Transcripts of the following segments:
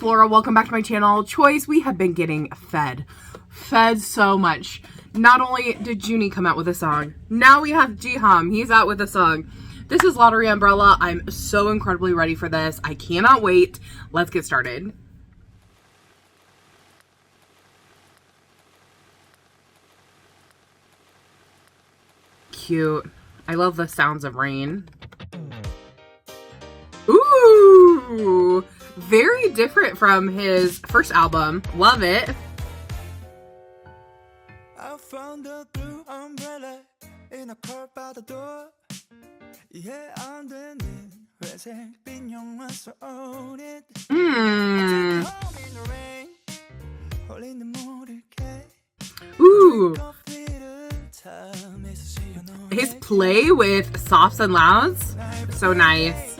Flora. Welcome back to my channel. Choice, we have been getting fed so much. Not only did Junie come out with a song, now we have JIHAM. He's out with a song. This is Lottery Umbrella. I'm so incredibly ready for this. I cannot wait. Let's get started. Cute. I love the sounds of rain. Ooh! Very different from his first album. Love it. I found a blue umbrella in a car by the door. Yeah, I'm the 회색 빈 영화 so own it. Ooh. His play with softs and louds, so nice.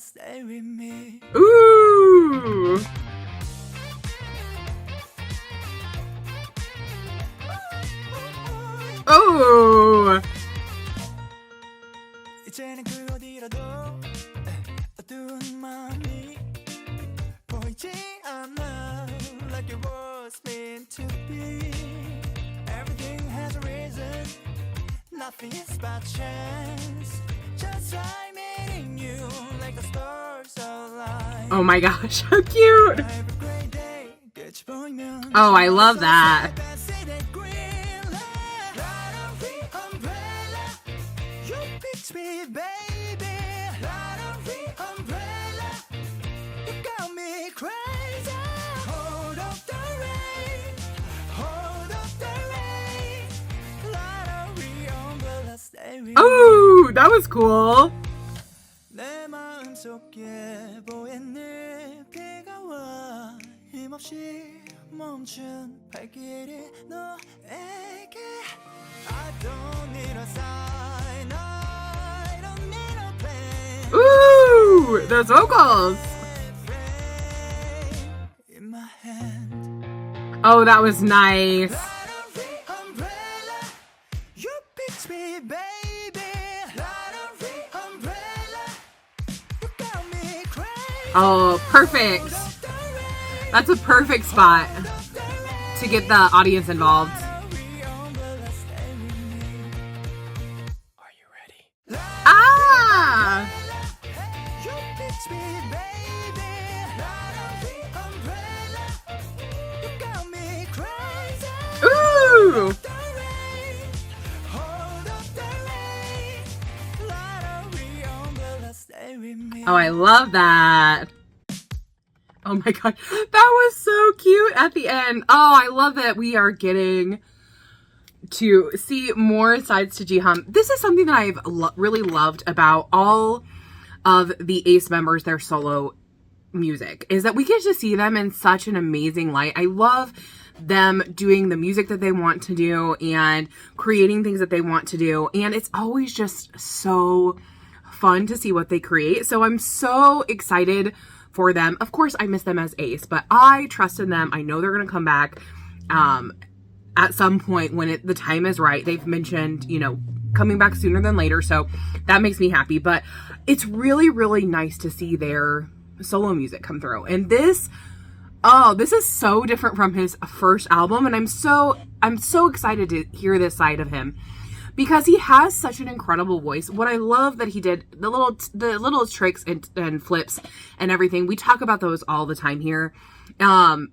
Stay with me. Ooh. Oh. 이제는 그 어디라도 어두운 마음이 보이지 않아 like it was meant to be. Everything has a reason. Nothing is by chance. Just like meeting you, like the stars align. Oh my gosh, how cute! Oh, I love that. Oh, that was cool. Ooh, those vocals. Oh, that was nice. Oh, perfect. That's a perfect spot to get the audience involved. Are you ready? Ah! Ooh! Oh, I love that. Oh my god, that was so cute at the end. Oh, I love that we are getting to see more sides to JIHAM. This is something that I've really loved about all of the A.C.E members, their solo music, is that we get to see them in such an amazing light. I love them doing the music that they want to do and creating things that they want to do. And it's always just so fun to see what they create. So I'm so excited for them. Of course, I miss them as A.C.E, but I trust in them. I know they're going to come back at some point when the time is right. They've mentioned, you know, coming back sooner than later. So that makes me happy. But it's really, really nice to see their solo music come through. And this is so different from his first album. And I'm so excited to hear this side of him, because he has such an incredible voice. What I love that he did, the little tricks and flips and everything, we talk about those all the time here,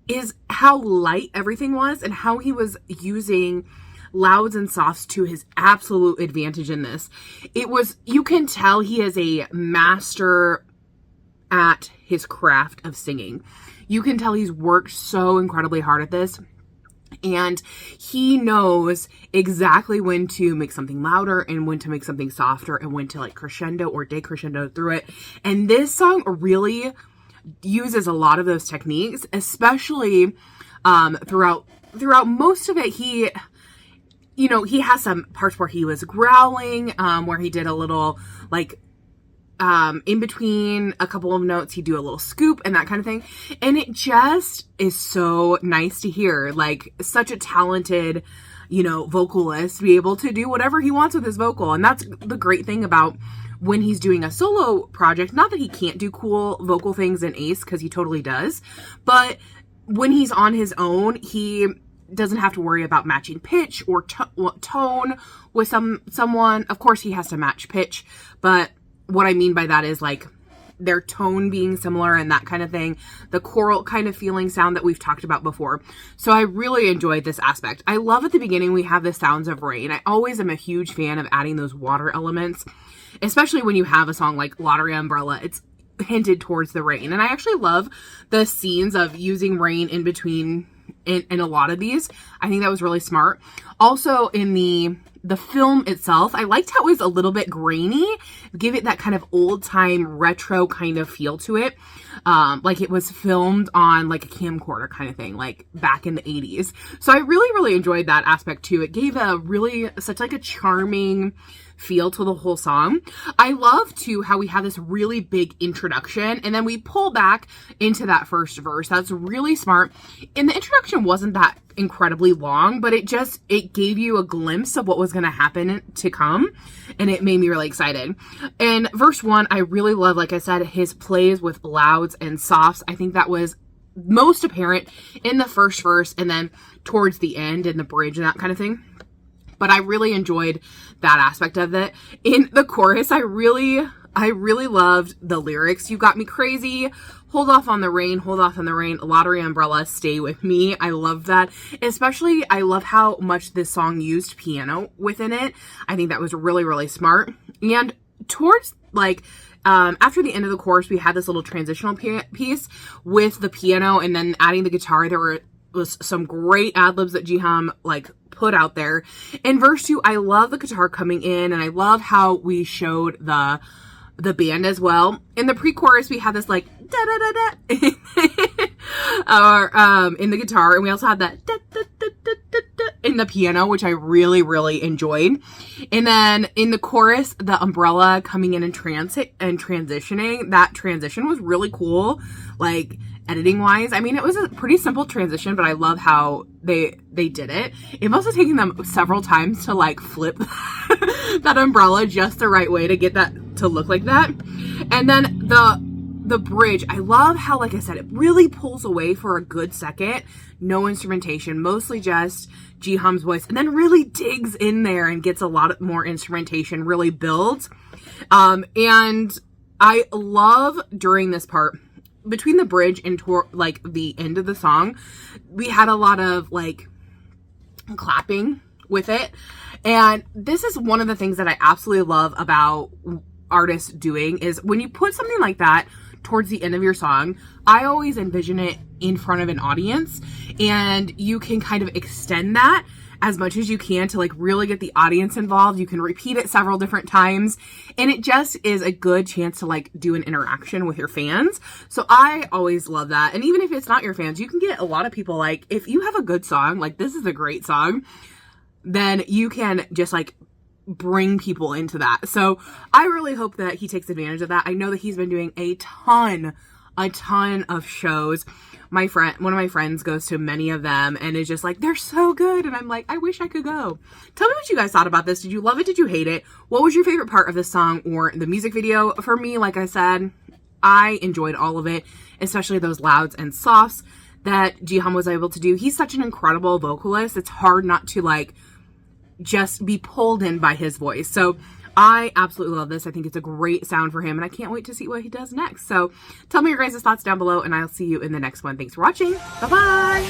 is how light everything was and how he was using louds and softs to his absolute advantage in this. You can tell he is a master at his craft of singing. You can tell he's worked so incredibly hard at this. And he knows exactly when to make something louder and when to make something softer and when to like crescendo or decrescendo through it. And this song really uses a lot of those techniques, especially throughout most of it. you know, he has some parts where he was growling, where he did a little, like, in between a couple of notes, he'd do a little scoop and that kind of thing. And it just is so nice to hear, like, such a talented, you know, vocalist be able to do whatever he wants with his vocal. And that's the great thing about when he's doing a solo project. Not that he can't do cool vocal things in A.C.E, because he totally does, but when he's on his own, he doesn't have to worry about matching pitch or tone with someone. Of course, he has to match pitch, but what I mean by that is, like, their tone being similar and that kind of thing, the choral kind of feeling sound that we've talked about before. So I really enjoyed this aspect. I love at the beginning we have the sounds of rain. I always am a huge fan of adding those water elements, especially when you have a song like Lottery Umbrella. It's hinted towards the rain, and I actually love the scenes of using rain in between in a lot of these. I think that was really smart. Also, in the film itself, I liked how it was a little bit grainy, give it that kind of old time retro kind of feel to it. Like it was filmed on like a camcorder kind of thing, like back in the 80s. So I really, really enjoyed that aspect too. It gave such like a charming feel to the whole song. I love too how we have this really big introduction and then we pull back into that first verse. That's really smart. And the introduction wasn't that incredibly long, but it gave you a glimpse of what was going to happen to come, and it made me really excited. And verse 1, I really love, like I said, his plays with louds and softs. I think that was most apparent in the first verse and then towards the end in the bridge and that kind of thing. But I really enjoyed that aspect of it. In the chorus, I really loved the lyrics. You got me crazy. Hold off on the rain. Hold off on the rain. Lottery Umbrella. Stay with me. I love that. Especially, I love how much this song used piano within it. I think that was really, really smart. And towards, like, after the end of the chorus, we had this little transitional piece with the piano and then adding the guitar. There was some great ad-libs that JIHAM, like, put out there. In verse 2, I love the guitar coming in, and I love how we showed the band as well. In the pre-chorus, we have this like da da da da in the guitar, and we also have that da da da da da da in the piano, which I really, really enjoyed. And then in the chorus, the umbrella coming in and transitioning. That transition was really cool, like editing wise. I mean, it was a pretty simple transition, but I love how they did it. It must have taken them several times to like flip that umbrella just the right way to get that to look like that. And then the bridge, I love how, like I said, it really pulls away for a good second. No instrumentation, mostly just JIHAM's voice, and then really digs in there and gets a lot more instrumentation, really builds. And I love during this part, between the bridge and like the end of the song, we had a lot of like clapping with it. And this is one of the things that I absolutely love about artists doing is when you put something like that towards the end of your song, I always envision it in front of an audience, and you can kind of extend that as much as you can to like really get the audience involved. You can repeat it several different times, and it just is a good chance to like do an interaction with your fans. So I always love that. And even if it's not your fans, you can get a lot of people, like if you have a good song, like this is a great song, then you can just like bring people into that. So I really hope that he takes advantage of that. I know that he's been doing a ton of shows. One of my friends goes to many of them and is just like, they're so good. And I'm like, I wish I could go. Tell me what you guys thought about this. Did you love it? Did you hate it? What was your favorite part of this song or the music video? For me, like I said, I enjoyed all of it, especially those louds and softs that JIHAM was able to do. He's such an incredible vocalist. It's hard not to like just be pulled in by his voice. So I absolutely love this. I think it's a great sound for him, and I can't wait to see what he does next. So tell me your guys' thoughts down below, and I'll see you in the next one. Thanks for watching. Bye-bye.